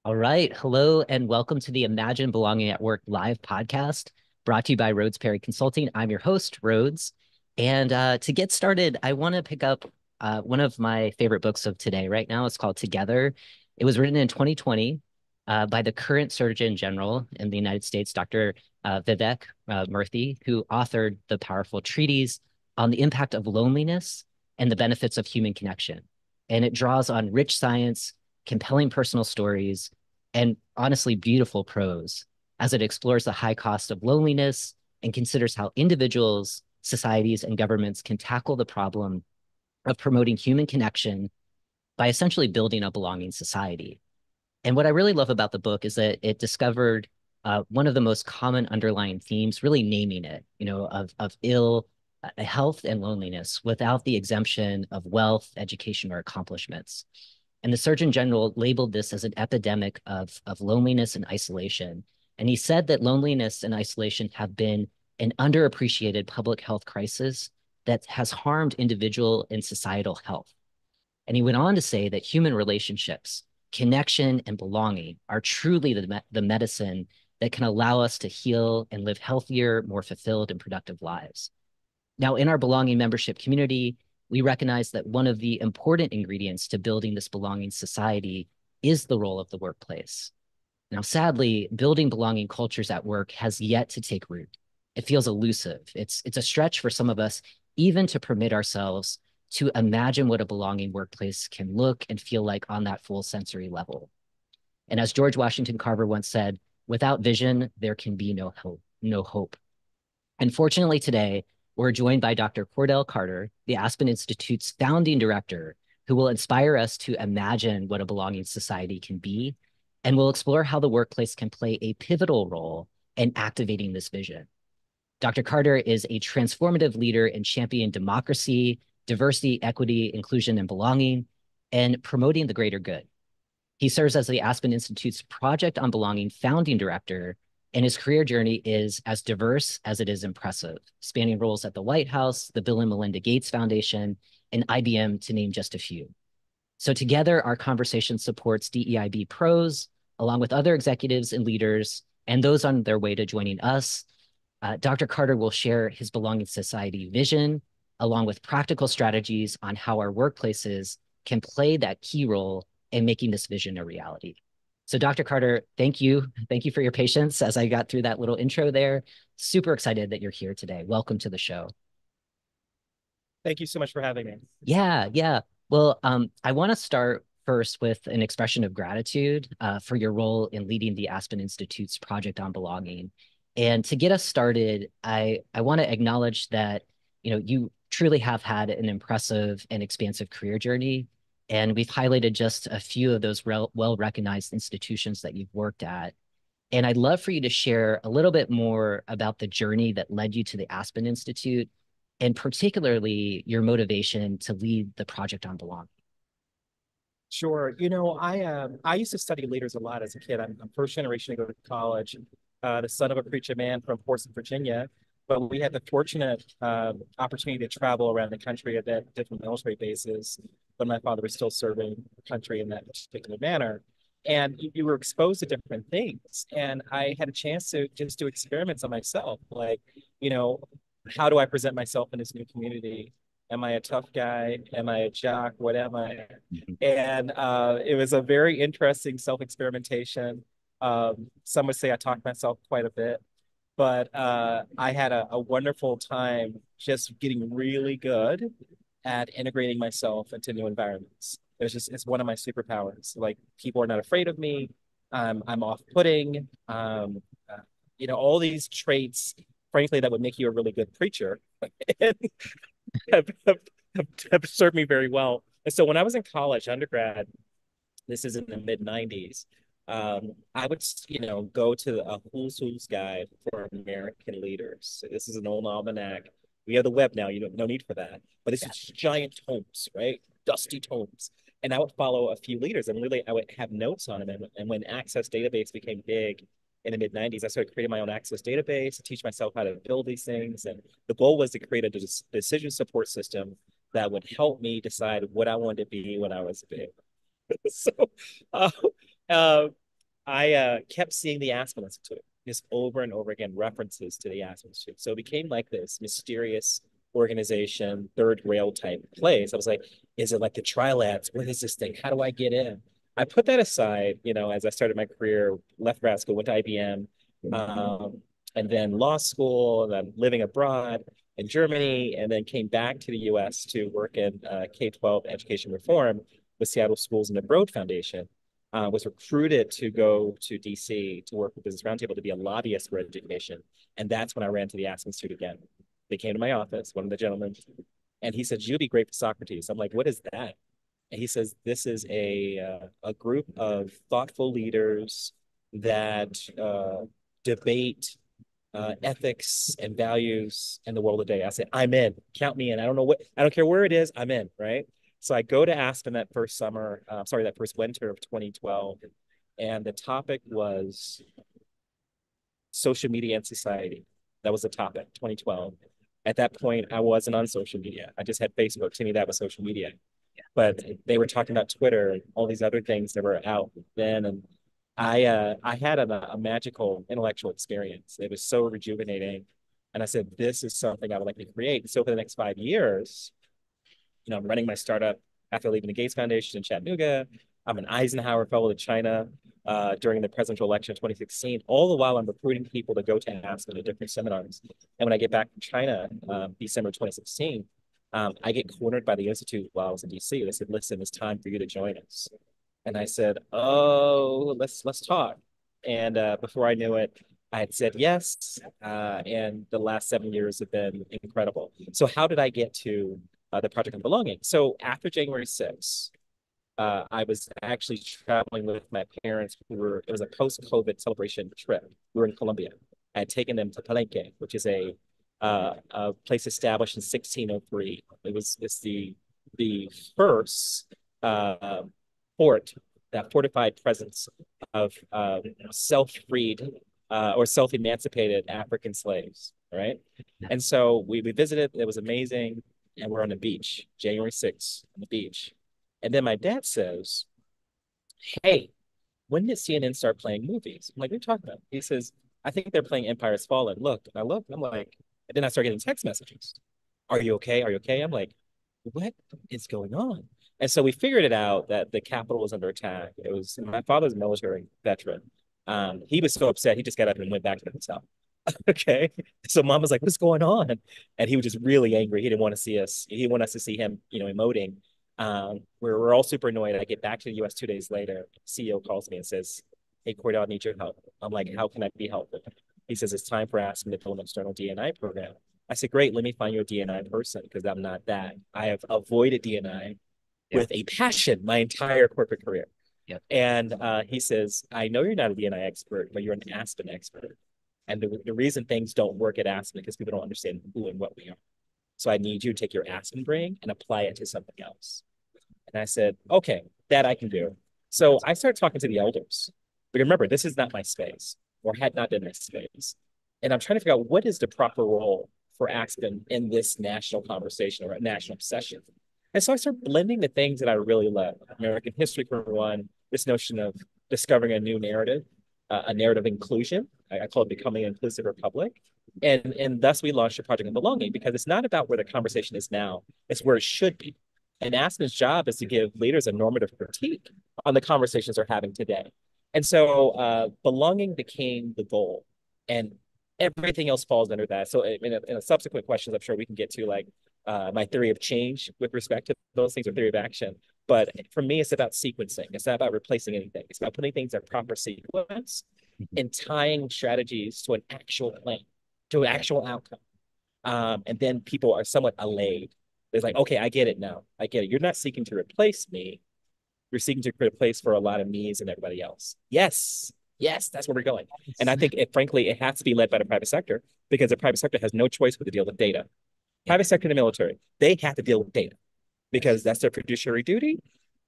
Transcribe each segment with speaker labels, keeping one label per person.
Speaker 1: All right. Hello and welcome to the Imagine Belonging at Work live podcast brought to you by Rhodes Perry Consulting. I'm your host, Rhodes. And to get started, I want to pick up one of my favorite books of today right now. It's called Together. It was written in 2020 by the current Surgeon General in the United States, Dr. Vivek Murthy, who authored the powerful treatise on the impact of loneliness and the benefits of human connection. And it draws on rich science, compelling personal stories, and honestly beautiful prose as it explores the high cost of loneliness and considers how individuals, societies, and governments can tackle the problem of promoting human connection by essentially building a belonging society. And what I really love about the book is that it discovered one of the most common underlying themes, really naming it, of ill health and loneliness without the exemption of wealth, education, or accomplishments. And the Surgeon General labeled this as an epidemic of loneliness and isolation. And he said that loneliness and isolation have been an underappreciated public health crisis that has harmed individual and societal health. And he went on to say that human relationships, connection, and belonging are truly the medicine that can allow us to heal and live healthier, more fulfilled, and productive lives. Now, in our belonging membership community, we recognize that one of the important ingredients to building this belonging society is the role of the workplace. Now, sadly, building belonging cultures at work has yet to take root. It feels elusive. It's a stretch for some of us, even to permit ourselves to imagine what a belonging workplace can look and feel like on that full sensory level. And as George Washington Carver once said, without vision, there can be no hope, no hope. And fortunately today, we're joined by Dr. Cordell Carter, the Aspen Institute's founding director, who will inspire us to imagine what a belonging society can be, and will explore how the workplace can play a pivotal role in activating this vision. Dr. Carter is a transformative leader in championing democracy, diversity, equity, inclusion, and belonging, and promoting the greater good. He serves as the Aspen Institute's Project on Belonging founding director, and his career journey is as diverse as it is impressive, spanning roles at the White House, the Bill and Melinda Gates Foundation, and IBM, to name just a few. So together, our conversation supports DEIB pros, along with other executives and leaders, and those on their way to joining us. Dr. Carter will share his Belonging Society vision, along with practical strategies on how our workplaces can play that key role in making this vision a reality. So Dr. Carter, thank you. Thank you for your patience as I got through that little intro there. Super excited that you're here today. Welcome to the show.
Speaker 2: Thank you so much for having me.
Speaker 1: Yeah. Well, I want to start first with an expression of gratitude for your role in leading the Aspen Institute's Project on Belonging. And to get us started, I want to acknowledge that you truly have had an impressive and expansive career journey. And we've highlighted just a few of those well-recognized institutions that you've worked at. And I'd love for you to share a little bit more about the journey that led you to the Aspen Institute, and particularly your motivation to lead the Project on Belonging.
Speaker 2: Sure. I used to study leaders a lot as a kid. I'm first generation to go to college, the son of a preacher man from Portsmouth, Virginia. But we had the fortunate opportunity to travel around the country at different military bases when my father was still serving the country in that particular manner. And you were exposed to different things. And I had a chance to just do experiments on myself, like, you know, how do I present myself in this new community? Am I a tough guy? Am I a jock? What am I? And it was a very interesting self-experimentation. Some would say I talked myself quite a bit, but I had a wonderful time just getting really good at integrating myself into new environments. It's one of my superpowers. Like, people are not afraid of me. I'm off-putting. All these traits, frankly, that would make you a really good preacher. have, have, have served me very well. And so when I was in college, undergrad, this is in the mid 90s, I would, go to a who's guide for American leaders. So this is an old almanac. We have the web now, no need for that. But it's just giant tomes, right? Dusty tomes. And I would follow a few leaders, and really I would have notes on them. And when Access database became big in the mid 90s, I started creating my own Access database to teach myself how to build these things. And the goal was to create a decision support system that would help me decide what I wanted to be when I was big. so, uh, uh, I kept seeing the Aspen Institute just over and over again, references to the Aspen Institute. So it became like this mysterious organization, third rail type place. I was like, is it like the trilads? What is this thing? How do I get in? I put that aside, as I started my career, left grad school, went to IBM, um, and then law school, and then living abroad in Germany, and then came back to the US to work in K-12 education reform with Seattle Schools and the Broad Foundation. Was recruited to go to DC to work with Business Roundtable to be a lobbyist for education. And that's when I ran to the Aspen Institute again. They came to my office, one of the gentlemen, and he said, "You'd be great for Socrates." I'm like, "What is that?" And he says, "This is a group of thoughtful leaders that debate ethics and values in the world today." I said, "I'm in. Count me in. I don't care where it is. I'm in." Right. So I go to Aspen that first summer, that first winter of 2012, and the topic was social media and society. That was the topic, 2012. At that point, I wasn't on social media. I just had Facebook. To me, that was social media. But they were talking about Twitter and all these other things that were out then. And I had a magical intellectual experience. It was so rejuvenating. And I said, this is something I would like to create. So for the next 5 years, I'm running my startup after leaving the Gates Foundation in Chattanooga. I'm an Eisenhower Fellow to China during the presidential election of 2016. All the while, I'm recruiting people to go to Aspen to different seminars. And when I get back from China, December 2016, I get cornered by the Institute while I was in DC. They said, "Listen, it's time for you to join us." And I said, "Oh, let's talk." And before I knew it, I had said yes. And the last 7 years have been incredible. So how did I get to the Project of Belonging? So after January 6th, I was actually traveling with my parents. It was a post-COVID celebration trip. We were in Colombia. I had taken them to Palenque, which is a place established in 1603. It's the first fort, that fortified presence of self-freed or self-emancipated African slaves, right? And so we visited. It was amazing. And we're on the beach, January 6th, on the beach. And then my dad says, "Hey, when did CNN start playing movies?" I'm like, "What are you talking about?" He says, "I think they're playing Empire's Fallen. Look." And I look, I'm like, and then I start getting text messages. "Are you okay? Are you okay?" I'm like, "What is going on?" And so we figured it out that the Capitol was under attack. It was my father's a military veteran. He was so upset, he just got up and went back to the hotel. Okay. So mom was like, "What's going on?" And he was just really angry. He didn't want to see us. He didn't want us to see him, emoting. We're all super annoyed. I get back to the US 2 days later. CEO calls me and says, "Hey, Cordell, I need your help." I'm like, "How can I be helpful?" He says, "It's time for Aspen to build an external D&I program." I said, "Great, let me find you a D&I person because I'm not that. I have avoided D&I
Speaker 1: Yeah.
Speaker 2: with a passion my entire corporate career."
Speaker 1: Yep.
Speaker 2: And he says, "I know you're not a D&I expert, but you're an Aspen expert. And the reason things don't work at Aspen is because people don't understand who and what we are. So I need you to take your Aspen brain and apply it to something else." And I said, "Okay, that I can do." So I started talking to the elders. But remember, this is not my space or had not been my space. And I'm trying to figure out what is the proper role for Aspen in this national conversation or a national obsession. And so I started blending the things that I really love. American history, for one, this notion of discovering a new narrative, a narrative of inclusion. I call it becoming an inclusive republic. And thus we launched a project of belonging because it's not about where the conversation is now, it's where it should be. And Aspen's job is to give leaders a normative critique on the conversations they're having today. And so belonging became the goal. And everything else falls under that. So in a subsequent questions, I'm sure we can get to like my theory of change with respect to those things or theory of action. But for me, it's about sequencing. It's not about replacing anything. It's about putting things in proper sequence and tying strategies to an actual plan, to an actual outcome. And then people are somewhat allayed. It's like, "Okay, I get it now. I get it. You're not seeking to replace me. You're seeking to create a place for a lot of me's and everybody else." Yes, yes, that's where we're going. And I think frankly, it has to be led by the private sector because the private sector has no choice but to deal with data.
Speaker 1: Yeah.
Speaker 2: Private sector and the military, they have to deal with data because that's their fiduciary duty.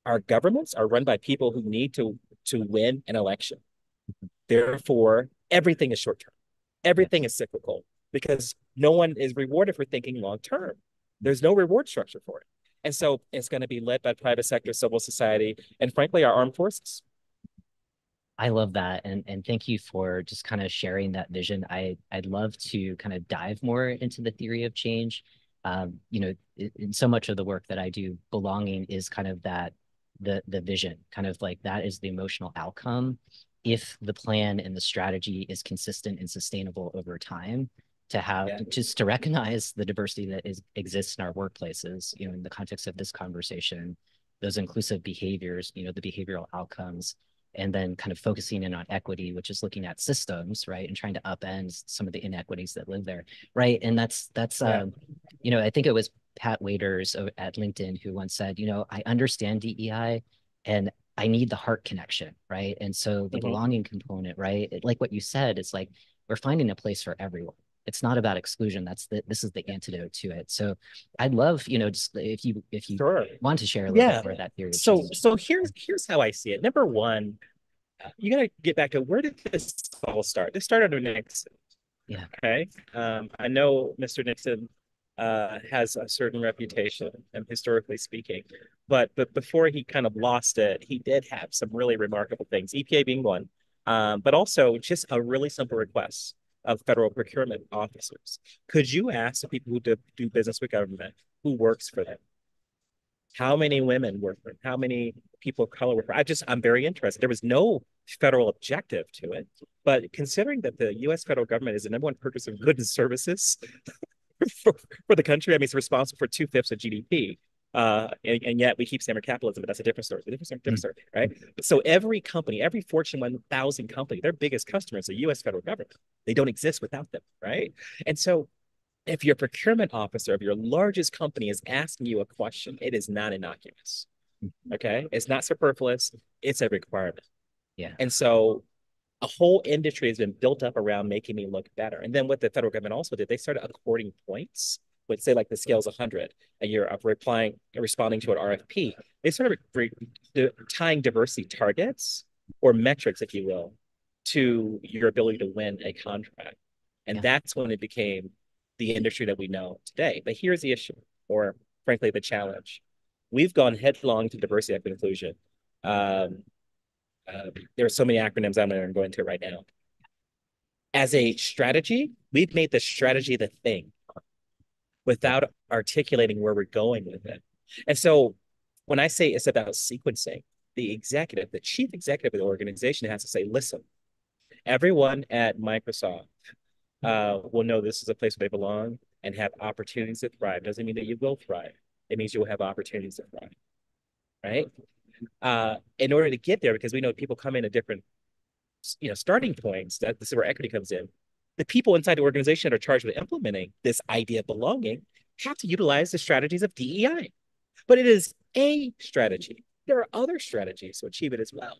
Speaker 2: Our governments are run by people who need to win an election. Therefore, everything is short term. Everything
Speaker 1: Yes.
Speaker 2: is cyclical because no one is rewarded for thinking long term. There's no reward structure for it. And so it's going to be led by private sector, civil society, and frankly, our armed forces.
Speaker 1: I love that. And thank you for just kind of sharing that vision. I'd love to kind of dive more into the theory of change. In so much of the work that I do, belonging is kind of that the vision, kind of like that is the emotional outcome. If the plan and the strategy is consistent and sustainable over time, to have
Speaker 2: Yeah.
Speaker 1: just to recognize the diversity that exists in our workplaces, in the context of this conversation, those inclusive behaviors, the behavioral outcomes, and then kind of focusing in on equity, which is looking at systems, right, and trying to upend some of the inequities that live there, right? And that's
Speaker 2: Yeah.
Speaker 1: I think it was Pat Waiters at LinkedIn who once said, I understand DEI and I need the heart connection, right? And so the
Speaker 2: Mhm.
Speaker 1: belonging component, right? Like what you said, it's like we're finding a place for everyone. It's not about exclusion. This is the antidote to it. So I'd love, just if you
Speaker 2: Sure.
Speaker 1: want to share a little bit
Speaker 2: Yeah.
Speaker 1: more of that theory of
Speaker 2: So
Speaker 1: change.
Speaker 2: so here's how I see it. Number one, you got to get back to where did this all start? This started with Nixon.
Speaker 1: Yeah.
Speaker 2: Okay. I know Mr. Nixon has a certain reputation, historically speaking, but before he kind of lost it, he did have some really remarkable things, EPA being one, but also just a really simple request of federal procurement officers. Could you ask the people who do business with government who works for them? How many women work for it? How many people of color work for it? I'm very interested. There was no federal objective to it, but considering that the U.S. federal government is the number one purchaser of goods and services for the country, I mean, it's responsible for 2/5 of GDP. And yet we keep saying we're capitalism, but that's a different story. Different story, right? So every company, every Fortune 1000 company, their biggest customer is the U.S. federal government. They don't exist without them, right? And so if your procurement officer of your largest company is asking you a question, it is not innocuous. Okay. It's not superfluous, it's a requirement.
Speaker 1: Yeah.
Speaker 2: And so a whole industry has been built up around making me look better. And then what the federal government also did, they started according points. Let's say like the scale's 100 and you're responding to an RFP. They started tying diversity targets or metrics, if you will, to your ability to win a contract. And
Speaker 1: Yeah.
Speaker 2: that's when it became the industry that we know today. But here's the issue, or frankly, the challenge. We've gone headlong to diversity, equity, inclusion. Um, there are so many acronyms I'm not going to go into right now. As a strategy, we've made the strategy the thing
Speaker 1: Yep.
Speaker 2: without articulating where we're going with it. And so when I say it's about sequencing, the chief executive of the organization has to say, listen, everyone at Microsoft will know this is a place where they belong and have opportunities to thrive. Doesn't mean that you will thrive. It means you will have opportunities to thrive, right? In order to get there, because we know people come in at different, starting points. That this is where equity comes in. The people inside the organization that are charged with implementing this idea of belonging have to utilize the strategies of DEI. But it is a strategy. There are other strategies to achieve it as well.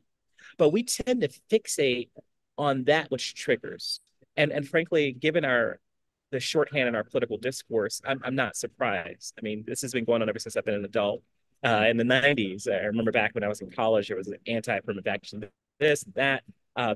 Speaker 2: But we tend to fixate on that which triggers. And frankly, given the shorthand in our political discourse, I'm not surprised. I mean, this has been going on ever since I've been an adult. In the 90s, I remember back when I was in college, there was an anti-affirmative action, this, that.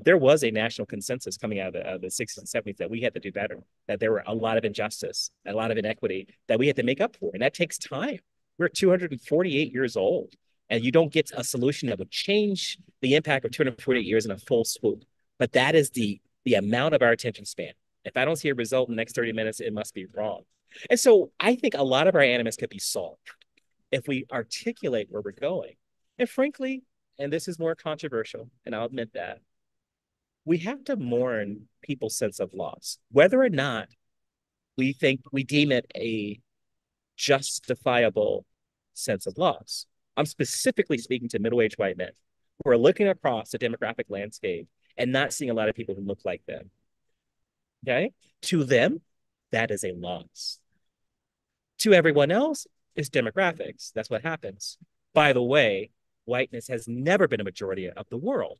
Speaker 2: There was a national consensus coming out of the 60s and 70s that we had to do better, that there were a lot of injustice, a lot of inequity that we had to make up for. And that takes time. We're 248 years old, and you don't get a solution that would change the impact of 248 years in a full swoop. But that is the amount of our attention span. If I don't see a result in the next 30 minutes, it must be wrong. And so I think a lot of our animus could be solved if we articulate where we're going. And frankly, and this is more controversial, and I'll admit that, we have to mourn people's sense of loss, whether or not we deem it a justifiable sense of loss. I'm specifically speaking to middle-aged white men who are looking across the demographic landscape and not seeing a lot of people who look like them. Okay. To them, that is a loss. To everyone else, it's demographics. That's what happens. By the way, whiteness has never been a majority of the world,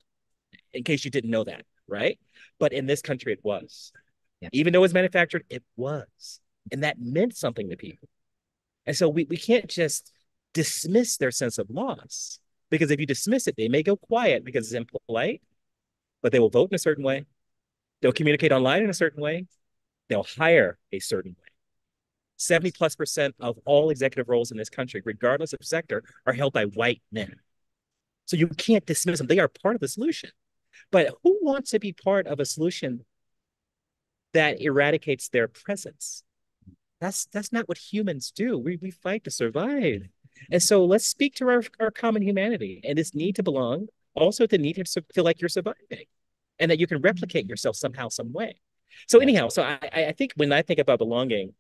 Speaker 2: in case you didn't know that, right? But in this country, it was.
Speaker 1: Yep.
Speaker 2: Even though it was manufactured, it was. And that meant something to people. And so we can't just dismiss their sense of loss, because if you dismiss it, they may go quiet because it's impolite, but they will vote in a certain way. They'll communicate online in a certain way. They'll hire a certain way. 70+% of all executive roles in this country, regardless of sector, are held by white men. So you can't dismiss them. They are part of the solution. But who wants to be part of a solution that eradicates their presence? That's not what humans do. We fight to survive. And so let's speak to our common humanity and this need to belong, also the need to feel like you're surviving and that you can replicate yourself somehow, some way. So
Speaker 1: Yes.
Speaker 2: anyhow, so I think when I think about belonging,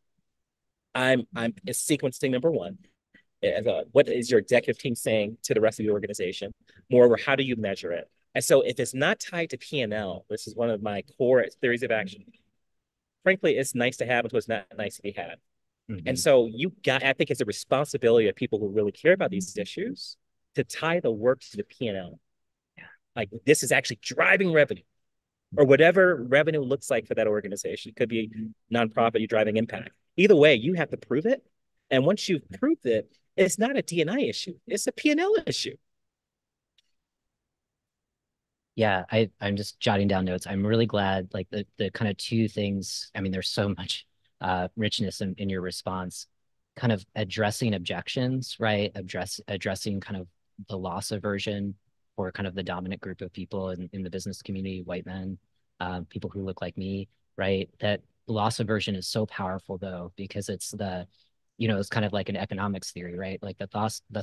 Speaker 2: I'm sequencing number one. What is your executive team saying to the rest of the organization? Moreover, how do you measure it? And so if it's not tied to P&L, this is one of my core theories of action. Frankly, it's nice to have until it's not nice to be had. And
Speaker 1: Mhm.
Speaker 2: so I think it's a responsibility of people who really care about these issues to tie the work to the P&L. Like this is actually driving revenue or whatever revenue looks like for that organization. It could be nonprofit, you're driving impact. Either way, you have to prove it. And once you've proved it, it's not a D&I issue. It's a P&L issue.
Speaker 1: Yeah, I'm just jotting down notes. I'm really glad like the kind of two things. I mean, there's so much richness in your response, kind of addressing objections, right? Addressing kind of the loss aversion for kind of the dominant group of people in the business community, white men, people who look like me, right? That loss aversion is so powerful though, because it's it's kind of like an economics theory, right? Like the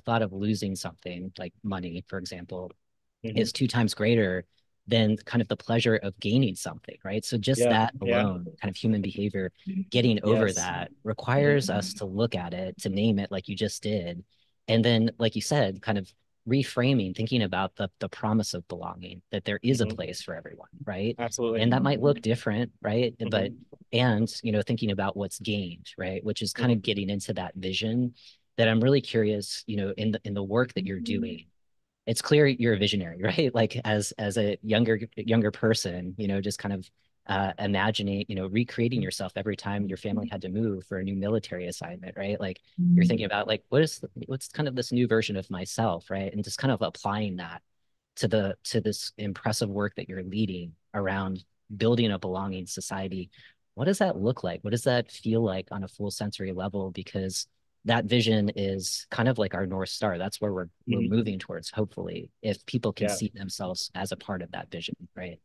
Speaker 1: thought of losing something like money, for example,
Speaker 2: Mm-hmm.
Speaker 1: is 2 times greater than kind of the pleasure of gaining something, right? So just
Speaker 2: Yeah,
Speaker 1: that
Speaker 2: yeah,
Speaker 1: alone, kind of human behavior, getting over
Speaker 2: yes.
Speaker 1: that
Speaker 2: Mm-hmm.
Speaker 1: requires us to look at it, to name it like you just did. And then, like you said, kind of reframing, thinking about the promise of belonging, that there is a
Speaker 2: Mm-hmm.
Speaker 1: place for everyone, right?
Speaker 2: Absolutely.
Speaker 1: And that might look different, right? But
Speaker 2: Mm-hmm.
Speaker 1: and thinking about what's gained, right? Which is kind
Speaker 2: Mm-hmm.
Speaker 1: of getting into that vision that I'm really curious, in the work that you're doing, it's clear you're a visionary, right? Like as a younger person, just kind of imagining, recreating yourself every time your family had to move for a new military assignment, right? Like you're thinking about like what's kind of this new version of myself, right? And just kind of applying that to this impressive work that you're leading around building a belonging society. What does that look like? What does that feel like on a full sensory level? Because that vision is kind of like our North Star. That's where we're
Speaker 2: Mm-hmm.
Speaker 1: moving towards, hopefully, if people can
Speaker 2: Yeah.
Speaker 1: see themselves as a part of that vision, right?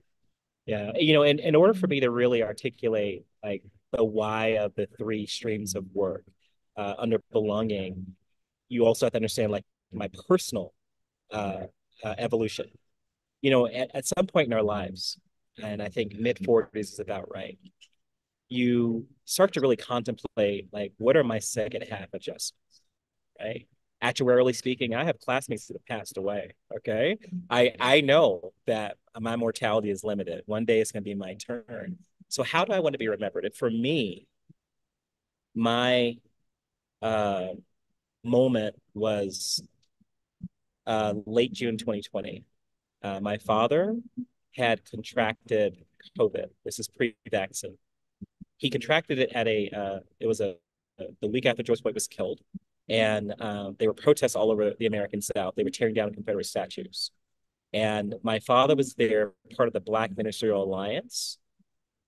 Speaker 2: Yeah. In order for me to really articulate like the why of the three streams of work under belonging, you also have to understand like my personal uh, evolution. At some point in our lives, and I think mid 40s is about right, you start to really contemplate like what are my second half adjustments, right? Actuarially speaking, I have classmates that have passed away. Okay. I know that my mortality is limited. One day it's going to be my turn. So how do I want to be remembered? And for me, my uh, moment was late June 2020. My father had contracted COVID. This is pre-vaccine. He contracted it it was the week after George Floyd was killed. And there were protests all over the American South. They were tearing down Confederate statues. And my father was there, part of the Black Ministerial Alliance,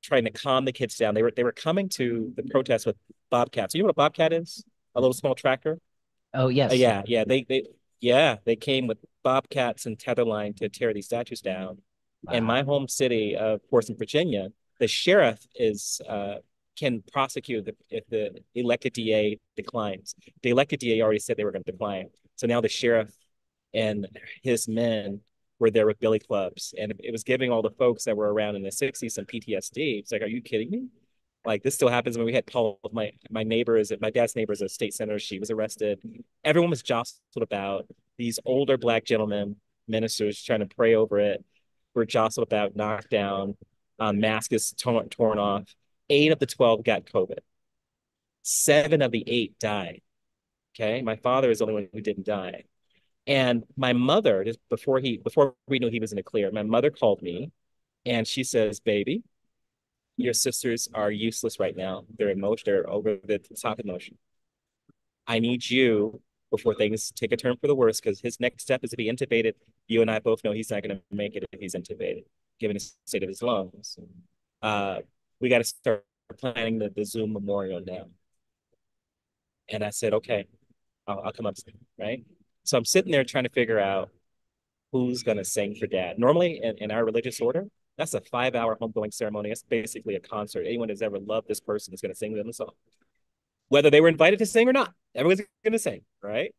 Speaker 2: trying to calm the kids down. They were coming to the protest with bobcats. You know what a bobcat is? A little small tractor.
Speaker 1: Oh yes, yeah.
Speaker 2: Yeah, they came with bobcats and tetherline to tear these statues down. In
Speaker 1: Wow.
Speaker 2: my home city of Portsmouth, Virginia, the sheriff is can prosecute if the elected DA declines. The elected DA already said they were going to decline, so now the sheriff and his men were there with billy clubs, and it was giving all the folks that were around in the '60s some PTSD. It's like, are you kidding me? Like this still happens when we had Paul, my neighbor is my dad's neighbor is a state senator. She was arrested. Everyone was jostled about these older Black gentlemen, ministers trying to pray over it. Were jostled about, knocked down, mask is torn off. 8 of the 12 got COVID. 7 of the 8 died. Okay, my father is the only one who didn't die. And my mother, just before we knew he was in the clear, my mother called me and she says, "Baby, your sisters are useless right now. They're over the top emotion. I need you before things take a turn for the worse because his next step is to be intubated. You and I both know he's not going to make it if he's intubated, given the state of his lungs. Uh, we got to start planning the Zoom memorial now." And I said, "Okay, I'll come up soon." Right. So I'm sitting there trying to figure out who's going to sing for dad. Normally, in our religious order, that's a 5 hour homegoing ceremony. It's basically a concert. Anyone who's ever loved this person is going to sing them a song, whether they were invited to sing or not. Everyone's going to sing, right?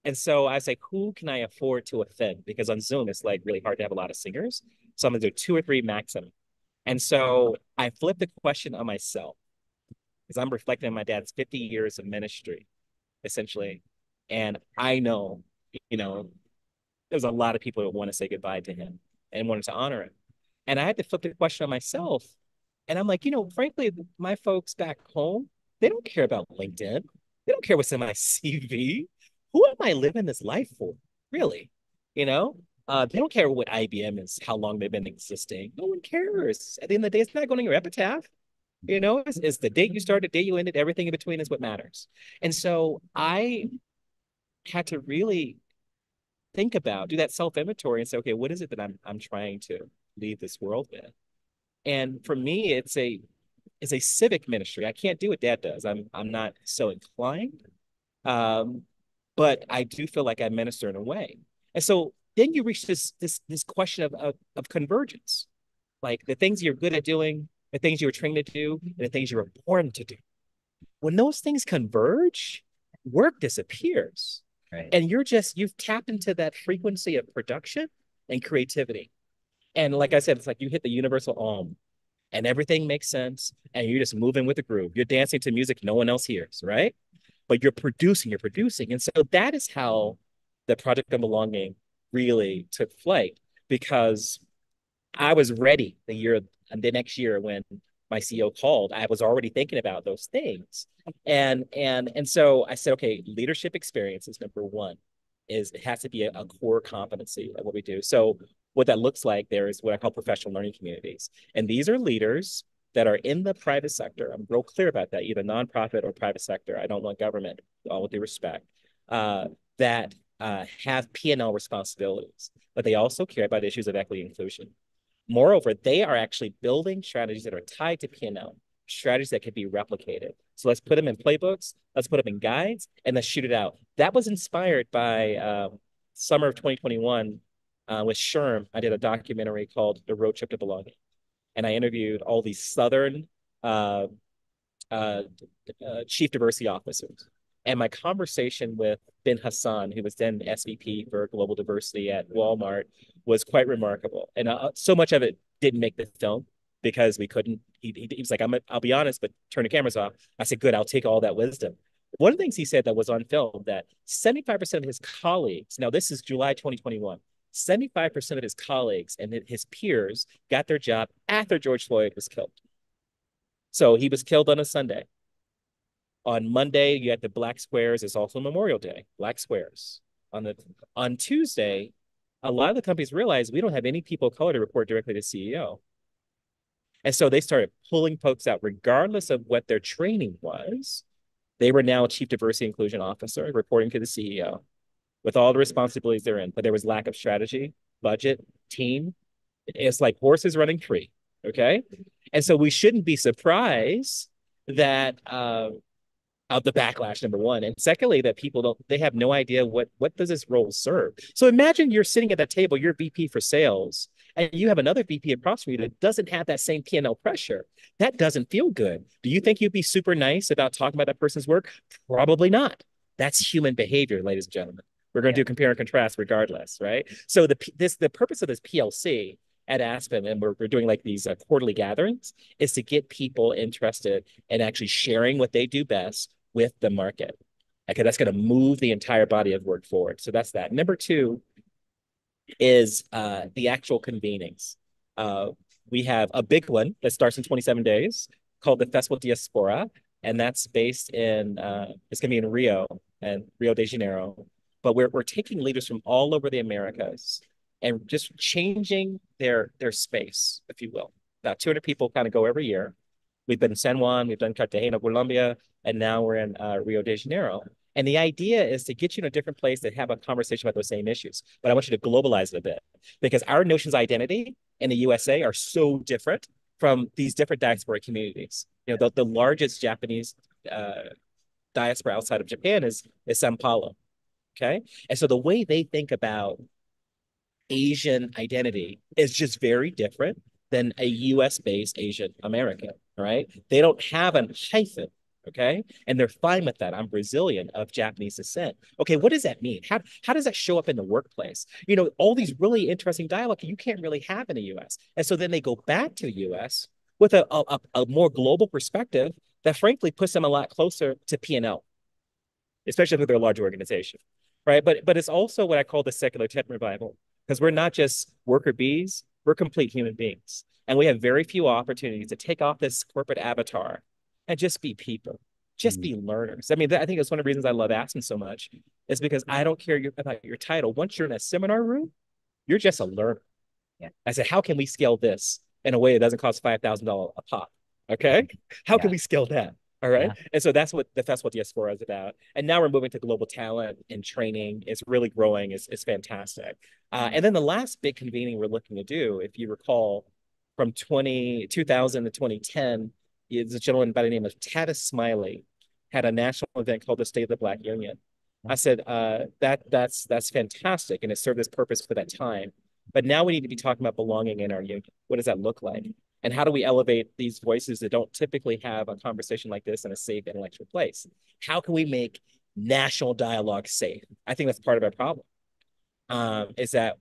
Speaker 2: And so I say, who can I afford to offend? Because on Zoom, it's like really hard to have a lot of singers. So I'm going to do 2 or 3 maximum. And so I flipped the question on myself because I'm reflecting on my dad's 50 years of ministry, essentially. And I know, you know, there's a lot of people that want to say goodbye to him and wanted to honor him. And I had to flip the question on myself. And I'm like, frankly, my folks back home, they don't care about LinkedIn. They don't care what's in my CV. Who am I living this life for? Really? You know? They don't care what IBM is, how long they've been existing. No one cares. At the end of the day, it's not going on your epitaph. It's the date you started, the date you ended, everything in between is what matters. And so I had to really think about, do that self-inventory and say, okay, what is it that I'm trying to leave this world with? And for me, it's a civic ministry. I can't do what dad does. I'm not so inclined. Um, but I do feel like I minister in a way. And so then you reach this question of convergence, like the things you're good at doing, the things you were trained to do, and the things you were born to do. When those things converge, work disappears.
Speaker 1: Right.
Speaker 2: And you've tapped into that frequency of production and creativity. And like I said, it's like you hit the universal and everything makes sense. And you're just moving with the groove. You're dancing to music no one else hears, right? But you're producing. And so that is how the project of belonging really took flight, because I was ready the next year when my CEO called. I was already thinking about those things. And so I said, okay, leadership experience is number one. It has to be a core competency of what we do. So what that looks like, there is what I call professional learning communities. And these are leaders that are in the private sector. I'm real clear about that, either nonprofit or private sector. I don't want government, all with due respect, that have P&L responsibilities, but they also care about issues of equity and inclusion. Moreover, they are actually building strategies that are tied to P&L, strategies that can be replicated. So let's put them in playbooks, let's put them in guides, and let's shoot it out. That was inspired by summer of 2021 with Sherm. I did a documentary called The Road Trip to Belonging. And I interviewed all these Southern uh, uh, chief diversity officers. And my conversation with Ben Hassan, who was then SVP for global diversity at Walmart, was quite remarkable. And so much of it didn't make the film because we couldn't. He was like, I'll be honest, but turn the cameras off. I said, good, I'll take all that wisdom. One of the things he said that was on film, that 75% of his colleagues, now this is July 2021, 75% of his colleagues and his peers got their job after George Floyd was killed. So he was killed on a Sunday. On Monday, you had the Black Squares. It's also Memorial Day, Black Squares. On Tuesday, a lot of the companies realized we don't have any people of color to report directly to CEO. And so they started pulling folks out, regardless of what their training was. They were now chief diversity inclusion officer, reporting to the CEO with all the responsibilities they're in. But there was lack of strategy, budget, team. It's like horses running free. Okay. And so we shouldn't be surprised that of the backlash, number one, and secondly, that they have no idea what does this role serve. So imagine you're sitting at that table, you're VP for sales, and you have another VP across from you that doesn't have that same P&L pressure. That doesn't feel good. Do you think you'd be super nice about talking about that person's work? Probably not. That's human behavior, ladies and gentlemen. We're going to do compare and contrast regardless, right? So the purpose of this PLC at Aspen, and we're doing like these quarterly gatherings, is to get people interested in actually sharing what they do best with the market. Okay, that's going to move the entire body of work forward. So that's that. Number two is the actual convenings. We have a big one that starts in 27 days called the Festival Diaspora, and that's based in, it's going to be in Rio de Janeiro. But we're taking leaders from all over the Americas and just changing their space, if you will. About 200 people kind of go every year. We've been in San Juan, we've done Cartagena, Colombia, and now we're in Rio de Janeiro. And the idea is to get you in a different place to have a conversation about those same issues. But I want you to globalize it a bit, because our notions of identity in the USA are so different from these different diasporic communities. The largest Japanese diaspora outside of Japan is Sao Paulo. Okay. And so the way they think about Asian identity is just very different than a US based Asian American, right? They don't have a hyphen, okay? And they're fine with that. I'm Brazilian of Japanese descent. Okay, what does that mean? How does that show up in the workplace? You know, all these really interesting dialogue you can't really have in the US. And so then they go back to the US with a more global perspective that frankly puts them a lot closer to P&L, especially if they're a large organization, right? But it's also what I call the secular tent revival, because we're not just worker bees, we're complete human beings. And we have very few opportunities to take off this corporate avatar and just be people, just
Speaker 1: Mm.
Speaker 2: be learners. I mean, I think it's one of the reasons I love Aspen so much is because I don't care about your title. Once you're in a seminar room, you're just a learner.
Speaker 1: Yeah.
Speaker 2: I said, how can we scale this in a way that doesn't cost $5,000 a pop? Okay. How can
Speaker 1: Yeah.
Speaker 2: we scale that? All right.
Speaker 1: Yeah.
Speaker 2: And so that's what Diaspora is about. And now we're moving to global talent and training. It's really growing. It's fantastic. And then the last big convening we're looking to do, if you recall, from 2000 to 2010, is a gentleman by the name of Tatis Smiley had a national event called the State of the Black Union. I said, that's fantastic. And it served its purpose for that time. But now we need to be talking about belonging in our union. What does that look like? And how do we elevate these voices that don't typically have a conversation like this in a safe intellectual place? How can we make national dialogue safe? I think that's part of our problem. Is that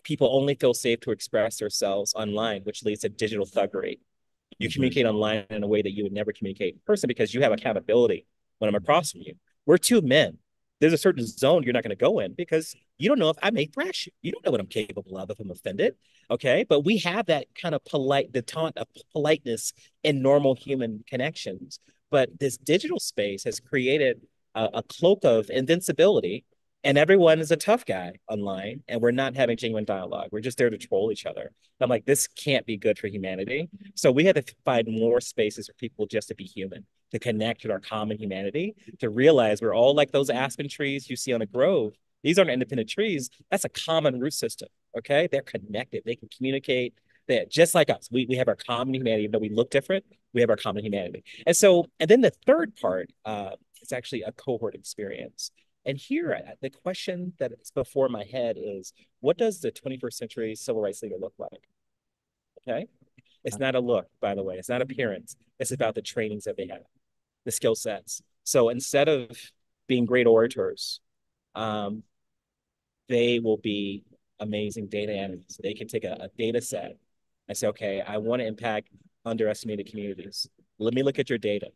Speaker 2: people only feel safe to express themselves online, which leads to digital thuggery. You
Speaker 1: Mhm.
Speaker 2: communicate online in a way that you would never communicate in person because you have accountability when I'm across from you. We're two men. There's a certain zone you're not going to go in because you don't know if I may thrash you. You don't know what I'm capable of if I'm offended. Okay. But we have that kind of the taunt of politeness in normal human connections. But this digital space has created a cloak of invincibility, and everyone is a tough guy online, and we're not having genuine dialogue. We're just there to troll each other. I'm like, this can't be good for humanity. So we had to find more spaces for people just to be human, to connect with our common humanity, to realize we're all like those aspen trees you see on a grove. These aren't independent trees. That's a common root system. Okay. They're connected. They can communicate. That just like us, we have our common humanity. Even though we look different, we have our common humanity. And then the third part is actually a cohort experience. And here, the question that is before my head is, what does the 21st century civil rights leader look like? Okay. It's not a look, by the way. It's not appearance. It's about the trainings that they have, the skill sets. So instead of being great orators, um, they will be amazing data analysts. They can take a data set and say, okay, I want to impact underestimated communities. Let me look at your data,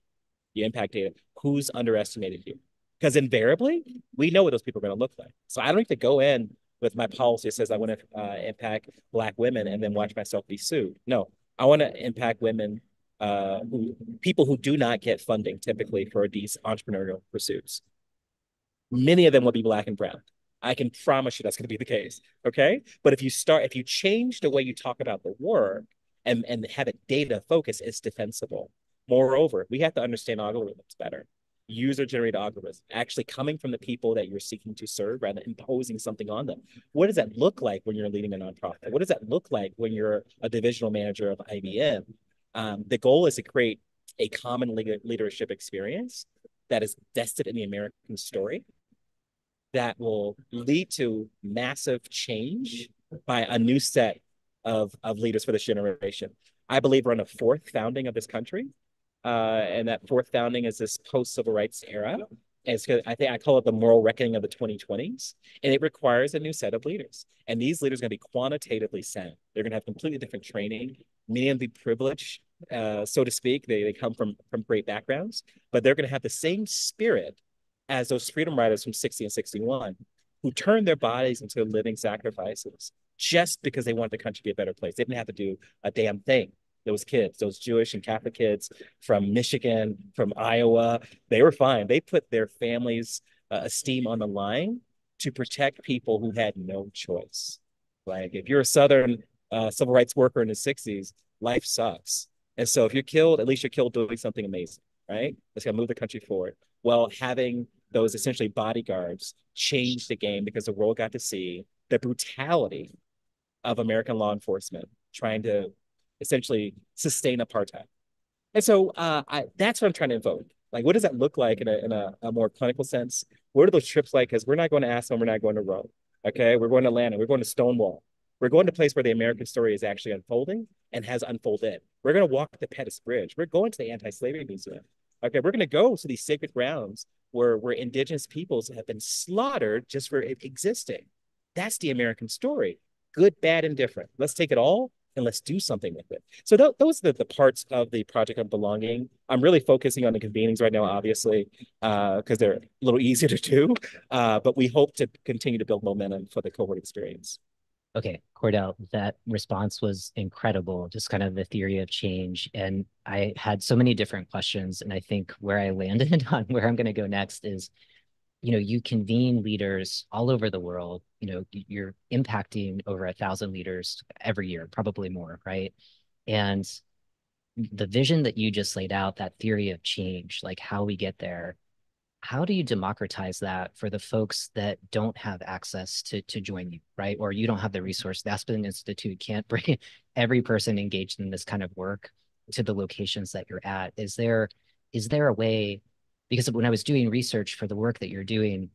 Speaker 2: the impact data. Who's underestimated you? Because invariably, we know what those people are going to look like. So I don't need to go in with my policy that says I want to impact Black women and then watch myself be sued. No, I want to impact women, people who do not get funding typically for these entrepreneurial pursuits. Many of them will be Black and brown. I can promise you that's going to be the case. Okay. But if you change the way you talk about the work and have it data focus, it's defensible. Moreover, we have to understand algorithms better. User generated algorithms actually coming from the people that you're seeking to serve rather than imposing something on them. What does that look like when you're leading a nonprofit? What does that look like when you're a divisional manager of IBM? The goal is to create a common leadership experience that is vested in the American story that will lead to massive change by a new set of leaders for this generation. I believe we're in a fourth founding of this country. And that fourth founding is this post-civil rights era. I think I call it the moral reckoning of the 2020s. And it requires a new set of leaders. And these leaders are going to be quantitatively sound. They're going to have completely different training. Many of them be privileged, so to speak. They come from great backgrounds, but they're going to have the same spirit as those freedom riders from 60 and 61 who turned their bodies into living sacrifices just because they wanted the country to be a better place. They didn't have to do a damn thing. Those kids, those Jewish and Catholic kids from Michigan, from Iowa, they were fine. They put their families' esteem on the line to protect people who had no choice. Like if you're a Southern civil rights worker in the 60s, life sucks. And so if you're killed, at least you're killed doing something amazing, right? That's going to move the country forward. Well, having those essentially bodyguards changed the game because the world got to see the brutality of American law enforcement trying to essentially sustain apartheid. And so that's what I'm trying to invoke. Like, what does that look like in a more clinical sense? What are those trips like? Because we're not going to Aspen, we're not going to Rome. Okay, we're going to Atlanta. We're going to Stonewall. We're going to a place where the American story is actually unfolding and has unfolded. We're going to walk the Pettus Bridge. We're going to the Anti-Slavery Museum. Okay, we're going to go to these sacred grounds where indigenous peoples have been slaughtered just for existing. That's the American story. Good, bad, and different. Let's take it all and let's do something with it. So those are the parts of the project of belonging. I'm really focusing on the convenings right now, obviously, because they're a little easier to do. But we hope to continue to build momentum for the cohort experience.
Speaker 1: Okay, Cordell, that response was incredible, just kind of the theory of change. And I had so many different questions. And I think where I landed on where I'm going to go next is, you convene leaders all over the world. You're impacting over 1,000 leaders every year, probably more, right? And the vision that you just laid out, that theory of change, like how we get there, how do you democratize that for the folks that don't have access to join you, right? Or you don't have the resource. The Aspen Institute can't bring every person engaged in this kind of work to the locations that you're at. Is there a way? Because when I was doing research for the work that you're doing,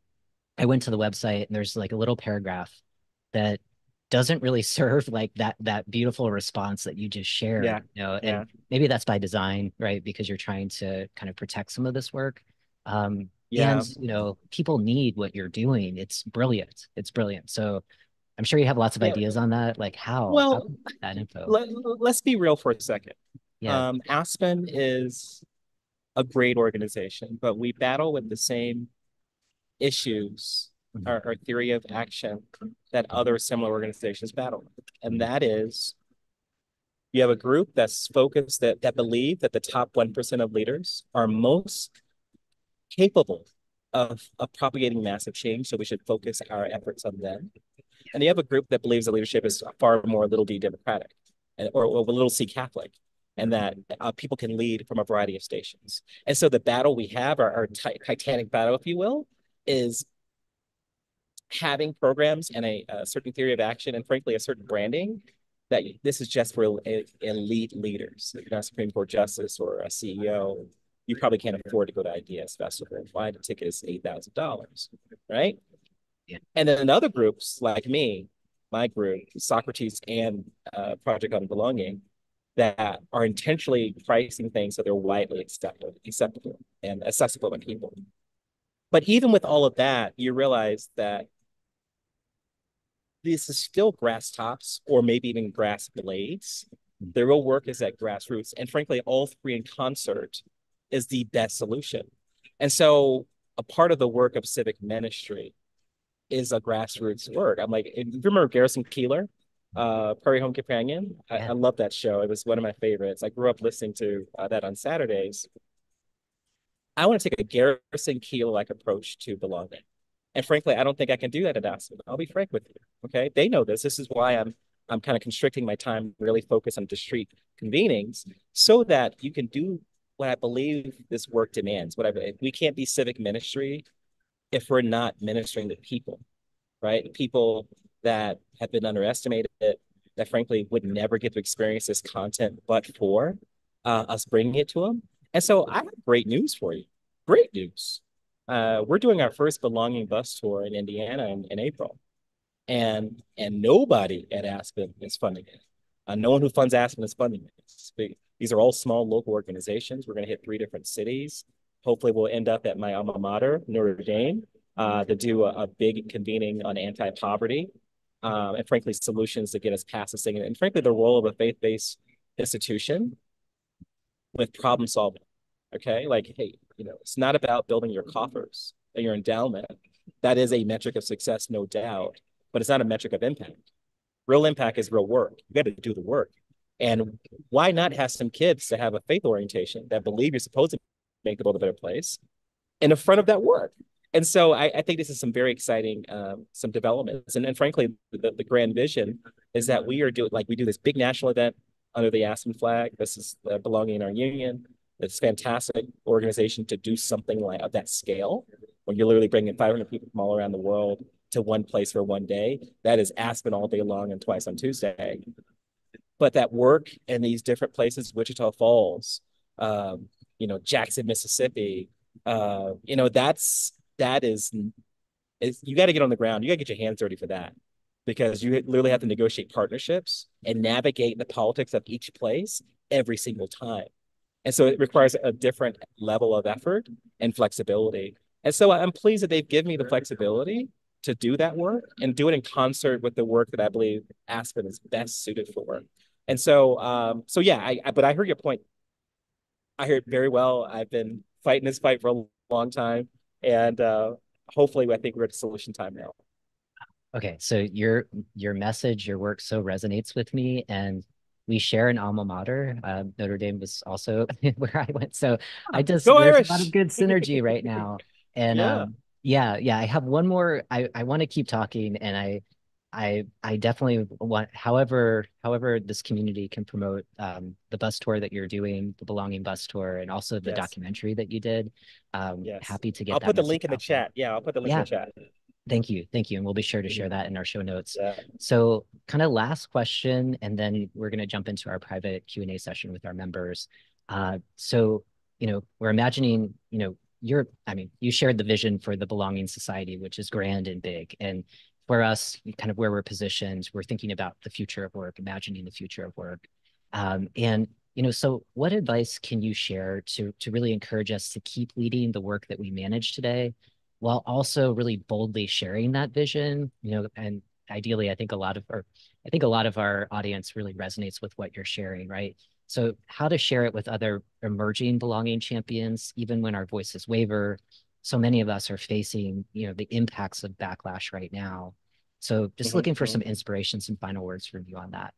Speaker 1: I went to the website and there's like a little paragraph that doesn't really serve like that beautiful response that you just shared,
Speaker 2: Yeah,
Speaker 1: and
Speaker 2: yeah,
Speaker 1: maybe that's by design, right? Because you're trying to kind of protect some of this work. And
Speaker 2: yeah.
Speaker 1: people need what you're doing. It's brilliant. It's brilliant. So I'm sure you have lots of
Speaker 2: Yeah.
Speaker 1: ideas on that. Like how
Speaker 2: Well,
Speaker 1: can you get that info?
Speaker 2: let, let's be real for a second.
Speaker 1: Yeah.
Speaker 2: Aspen is a great organization, but we battle with the same issues
Speaker 1: Mhm.
Speaker 2: or theory of action that other similar organizations battle. And that is you have a group that's focused that believe that the top 1% of leaders are most capable of propagating massive change. So we should focus our efforts on them. And you have a group that believes that leadership is far more little d democratic or little c Catholic, and that people can lead from a variety of stations. And so the battle we have, our titanic battle, if you will, is having programs and a certain theory of action and frankly a certain branding that this is just for elite leaders. If you're not a Supreme Court justice or a CEO, you probably can't afford to go to IDS Festival. Why the ticket is $8,000, right?
Speaker 1: Yeah.
Speaker 2: And then other groups like me, my group, Socrates and Project on Belonging, that are intentionally pricing things so they're widely acceptable and accessible to people. But even with all of that, you realize that this is still grass tops or maybe even grass blades.
Speaker 1: Mhm.
Speaker 2: The real work is at grassroots. And frankly, all three in concert is the best solution. And so a part of the work of civic ministry is a grassroots work. I'm like, you remember Garrison Keillor, Prairie Home Companion? I,
Speaker 1: Yeah.
Speaker 2: I love that show. It was one of my favorites. I grew up listening to that on Saturdays. I want to take a Garrison Keillor-like approach to belonging. And frankly, I don't think I can do that at Aspen. I'll be frank with you. Okay. They know this. This is why I'm kind of constricting my time, really focus on discrete convenings so that you can do what I believe this work demands. We can't be civic ministry if we're not ministering to people, right? People that have been underestimated, that frankly would never get to experience this content but for us bringing it to them. And so I have great news for you. Great news. We're doing our first belonging bus tour in Indiana in April, and nobody at Aspen is funding it. No one who funds Aspen is funding it. These are all small local organizations. We're going to hit 3 different cities. Hopefully, we'll end up at my alma mater, Notre Dame, to do a big convening on anti-poverty and frankly solutions to get us past this thing. And frankly, the role of a faith-based institution with problem solving. Okay, like hey, it's not about building your coffers and your endowment. That is a metric of success, no doubt, but it's not a metric of impact. Real impact is real work. You got to do the work. And why not have some kids to have a faith orientation that believe you're supposed to make the world a better place in the front of that work? And so I think this is some very exciting some developments. And frankly, the grand vision is that we do this big national event under the Aspen flag. This is belonging in our union. It's a fantastic organization to do something like of that scale when you're literally bringing 500 people from all around the world to one place for one day. That is Aspen all day long and twice on Tuesday. But that work in these different places, Wichita Falls, Jackson, Mississippi, that is is you got to get on the ground. You got to get your hands dirty for that because you literally have to negotiate partnerships and navigate the politics of each place every single time. And so it requires a different level of effort and flexibility. And so I'm pleased that they've given me the flexibility to do that work and do it in concert with the work that I believe Aspen is best suited for. And so, yeah, but I heard your point. I heard very well. I've been fighting this fight for a long time, and hopefully, I think we're at solution time now.
Speaker 1: Okay, so your message, your work so resonates with me, and we share an alma mater. Notre Dame was also where I went, so I just
Speaker 2: Go
Speaker 1: there's a lot of
Speaker 2: Irish!
Speaker 1: good synergy right now. And
Speaker 2: Yeah.
Speaker 1: yeah, I have one more. I want to keep talking, and I definitely want, however this community can promote the bus tour that you're doing, the Belonging bus tour, and also the
Speaker 2: Yes.
Speaker 1: documentary that you did.
Speaker 2: Yes.
Speaker 1: Happy to get
Speaker 2: I'll
Speaker 1: that
Speaker 2: put the
Speaker 1: message
Speaker 2: link in the
Speaker 1: out there.
Speaker 2: chat. Yeah, I'll put the link in the
Speaker 1: Yeah,
Speaker 2: chat.
Speaker 1: thank you. Thank you. And we'll be sure to share
Speaker 2: Mhm.
Speaker 1: that in our show notes.
Speaker 2: Yeah.
Speaker 1: So kind of last question, and then we're going to jump into our private Q&A session with our members. So, we're imagining, I mean, you shared the vision for the Belonging Society, which is grand and big. And for us, kind of where we're positioned, we're thinking about the future of work, imagining the future of work. And so what advice can you share to really encourage us to keep leading the work that we manage today, while also really boldly sharing that vision? And ideally, I think a lot of our audience really resonates with what you're sharing, right? So how to share it with other emerging belonging champions, even when our voices waver. So many of us are facing, the impacts of backlash right now. So just
Speaker 2: Mhm,
Speaker 1: looking for some
Speaker 2: mhm.
Speaker 1: inspiration, some final words from you on that.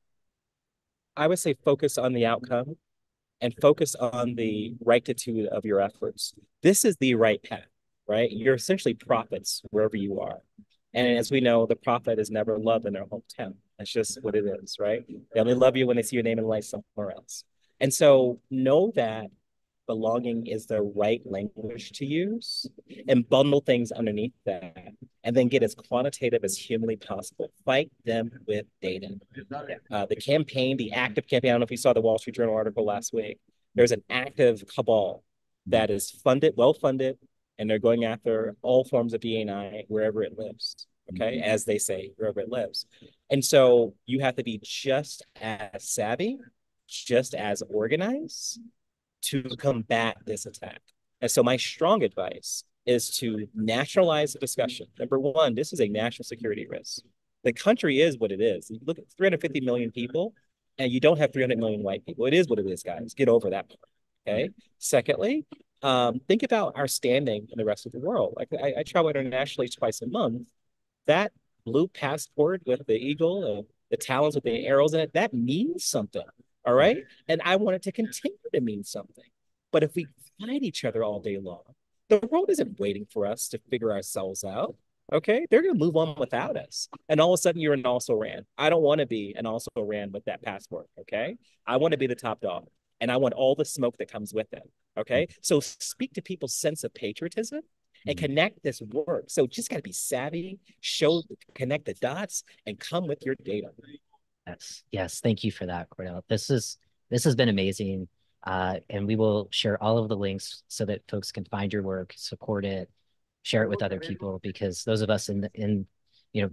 Speaker 2: I would say focus on the outcome and focus on the rectitude of your efforts. This is the right path, right? You're essentially prophets wherever you are. And as we know, the prophet is never loved in their hometown. That's just what it is, right? They only love you when they see your name in light somewhere else. And so know that belonging is the right language to use and bundle things underneath that and then get as quantitative as humanly possible. Fight them with data. The campaign, the active campaign, I don't know if you saw the Wall Street Journal article last week. There's an active cabal that is funded, well funded, and they're going after all forms of DNI wherever it lives. Okay, as they say, wherever it lives. And so you have to be just as savvy, just as organized to combat this attack. And so my strong advice is to nationalize the discussion. Number one, this is a national security risk. The country is what it is. You look at 350 million people, and you don't have 300 million white people. It is what it is, guys. Get over that part. Okay. Secondly, think about our standing in the rest of the world. Like I travel internationally twice a month. That blue passport with the eagle and the talons with the arrows in it, that means something. All
Speaker 1: Yeah.
Speaker 2: right. And I want it to continue to mean something. But if we fight each other all day long, the world isn't waiting for us to figure ourselves out. Okay. They're going to move on without us. And all of a sudden, you're an also ran. I don't want to be an also ran with that passport. Okay. I want to be the top dog and I want all the smoke that comes with it. Okay. So speak to people's sense of patriotism and
Speaker 1: Mhm.
Speaker 2: connect this work. So just got to be savvy, connect the dots, and come with your data.
Speaker 1: Yes, yes. Thank you for that, Cordell. This has been amazing. And we will share all of the links so that folks can find your work, support it, share it with other people, because those of us in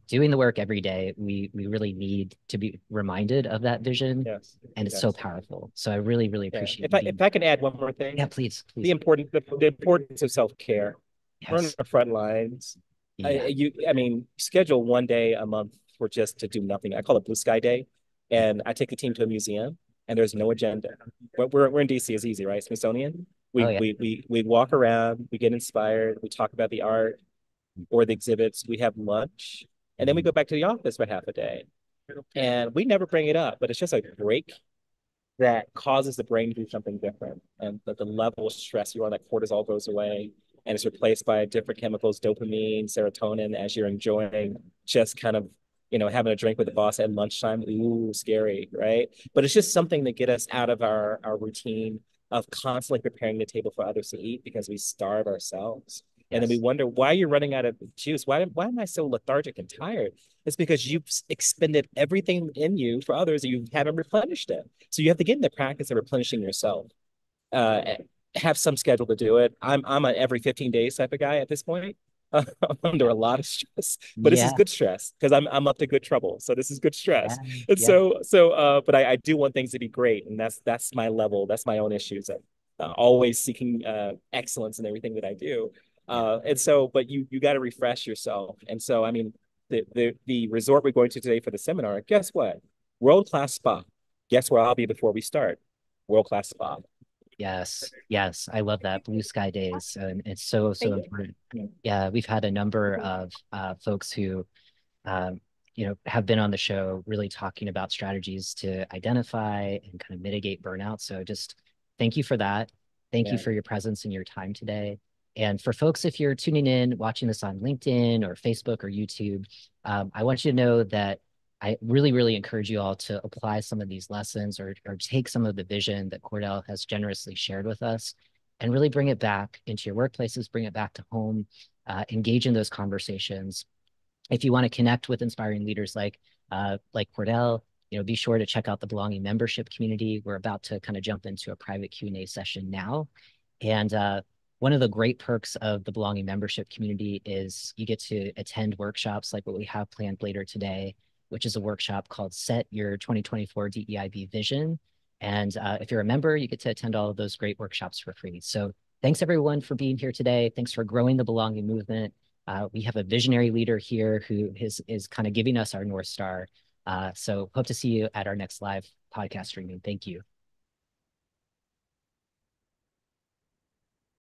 Speaker 1: doing the work every day, we really need to be reminded of that vision.
Speaker 2: Yes,
Speaker 1: And it's so
Speaker 2: yes,
Speaker 1: powerful. So I really, really
Speaker 2: yeah.
Speaker 1: appreciate
Speaker 2: If
Speaker 1: you
Speaker 2: I
Speaker 1: being.
Speaker 2: if I can add one more
Speaker 1: Yeah,
Speaker 2: thing,
Speaker 1: please,
Speaker 2: the
Speaker 1: please.
Speaker 2: importance of self care. We're on
Speaker 1: Yes.
Speaker 2: the front lines.
Speaker 1: Yeah.
Speaker 2: I mean, schedule one day a month for just to do nothing. I call it Blue Sky Day, and I take the team to a museum, and there's no agenda. But we're in DC. It's easy, right? Smithsonian.
Speaker 1: Oh
Speaker 2: We
Speaker 1: yeah.
Speaker 2: we we we walk around. We get inspired. We talk about the art or the exhibits. We have lunch, and then we go
Speaker 1: Mhm.
Speaker 2: back to the office for half a day. And we never bring it up, but it's just a break that causes the brain to do something different. And the level of stress you're on, that cortisol goes away and it's replaced by different chemicals, dopamine, serotonin, as you're enjoying just kind of, having a drink with the boss at lunchtime. Ooh, scary, right? But it's just something to get us out of our routine of constantly preparing the table for others to eat because we starve ourselves. And then we
Speaker 1: Yes.
Speaker 2: wonder why you're running out of juice. Why am I so lethargic and tired? It's because you've expended everything in you for others and you haven't replenished it. So you have to get in the practice of replenishing yourself. Uh, have some schedule to do it. I'm an every 15 days type of guy at this point. under a lot of stress, but this is
Speaker 1: Yeah,
Speaker 2: good stress because I'm up to good trouble. So this is good stress.
Speaker 1: yeah,
Speaker 2: And
Speaker 1: yeah,
Speaker 2: but I do want things to be great, and that's my level. That's my own issues. Always seeking excellence in everything that I do.
Speaker 1: yeah.
Speaker 2: But you got to refresh yourself. And so, I mean, the resort we're going to today for the seminar, guess what? World class spa. Guess where I'll be before we start? World class spa.
Speaker 1: Yes, yes. I love that blue sky days. And it's so, so
Speaker 2: Thank
Speaker 1: important.
Speaker 2: you.
Speaker 1: Yeah, we've had a number of folks who um, have been on the show really talking about strategies to identify and kind of mitigate burnout. So just thank you for that. Thank you
Speaker 2: Yeah.
Speaker 1: for your presence and your time today. And for folks, if you're tuning in, watching this on LinkedIn or Facebook or YouTube, I want you to know that I really, really encourage you all to apply some of these lessons or take some of the vision that Cordell has generously shared with us and really bring it back into your workplaces, bring it back to home, engage in those conversations. If you want to connect with inspiring leaders like Cordell, be sure to check out the Belonging membership community. We're about to kind of jump into a private Q&A session now. And one of the great perks of the Belonging membership community is you get to attend workshops like what we have planned later today, which is a workshop called Set Your 2024 DEIB Vision. And if you're a member, you get to attend all of those great workshops for free. So thanks everyone for being here today. Thanks for growing the Belonging movement. We have a visionary leader here who is kind of giving us our North Star. So hope to see you at our next live podcast streaming. Thank you.